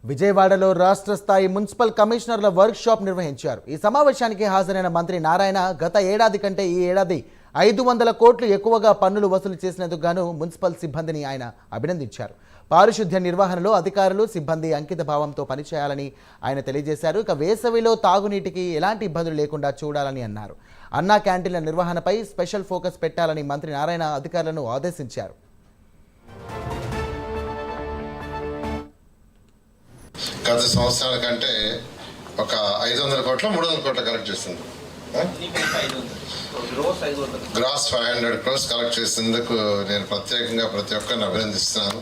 విజయవాడలో రాష్ట్ర స్థాయి మున్సిపల్ కమిషనర్ల వర్క్ షాప్ నిర్వహించారు. ఈ సమావేశానికి హాజరైన మంత్రి నారాయణ గత ఏడాది కంటే ఈ ఏడాది 500 కోట్లు ఎక్కువగా పన్నులు వసూలు చేసినందుకు గాను మున్సిపల్ సిబ్బందిని ఆయన అభినందించారు. పారిశుద్ధ్య నిర్వహణలో అధికారులు సిబ్బంది అంకిత భావంతో పనిచేయాలని ఆయన తెలియజేశారు. ఇక వేసవిలో తాగునీటికి ఎలాంటి ఇబ్బందులు లేకుండా చూడాలని అన్నారు. అన్నా క్యాంటీన్ల నిర్వహణపై స్పెషల్ ఫోకస్ పెట్టాలని మంత్రి నారాయణ అధికారులను ఆదేశించారు. గత సంవత్సరాల కంటే ఒక 500 కోట్ల 300 కోట్ల కలెక్ట్ చేస్తుంది. గ్రాస్ 500 crores కలెక్ట్ చేసేందుకు నేను ప్రత్యేకంగా ప్రతి ఒక్కరిని అభినందిస్తున్నాను.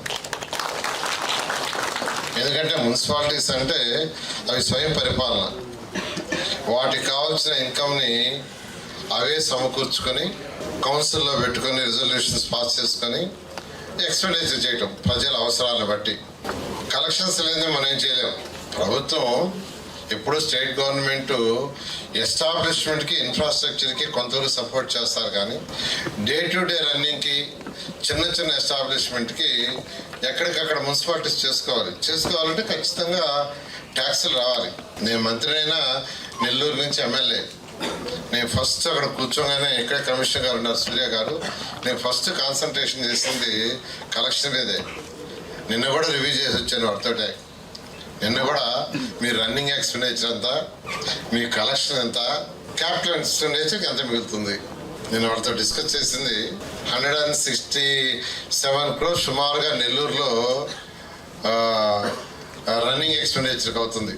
ఎందుకంటే మున్సిపాలిటీస్ అంటే అవి స్వయం పరిపాలన, వాటికి కావాల్సిన ఇన్కమ్ని అవే సమకూర్చుకొని కౌన్సిల్లో పెట్టుకొని రిజల్యూషన్స్ పాస్ చేసుకొని ఎక్స్పెండిచర్ చేయటం ప్రజల అవసరాలను బట్టి. కలెక్షన్స్ లేదే మనం ఏం చేయలేము. ప్రభుత్వం ఎప్పుడు స్టేట్ గవర్నమెంట్ ఎస్టాబ్లిష్మెంట్కి ఇన్ఫ్రాస్ట్రక్చర్కి కొంతవరకు సపోర్ట్ చేస్తారు, కానీ డే టు డే రన్నింగ్కి చిన్న చిన్న ఎస్టాబ్లిష్మెంట్కి ఎక్కడికక్కడ మున్సిపాలిటీస్ చేసుకోవాలంటే ఖచ్చితంగా ట్యాక్సులు రావాలి. నేను మంత్రి అయినా నెల్లూరు నుంచి ఎమ్మెల్యే, నేను ఫస్ట్ అక్కడ కూర్చోగానే ఇక్కడే కమిషనర్ గారు ఉన్నారు సూర్య గారు, నేను ఫస్ట్ కాన్సన్ట్రేషన్ చేసింది కలెక్షన్ మీదే. నిన్న కూడా రివ్యూ చేసి వచ్చాను వాటితోటే. నిన్న కూడా మీ రన్నింగ్ ఎక్స్పెండిచర్ ఎంత, మీ కలెక్షన్ ఎంత, క్యాపిటల్ ఎక్స్పెండిచర్కి ఎంత మిగులుతుంది, నేను వాటితో డిస్కస్ చేసింది. 167 crores సుమారుగా నెల్లూరులో రన్నింగ్ ఎక్స్పెండిచర్కి అవుతుంది.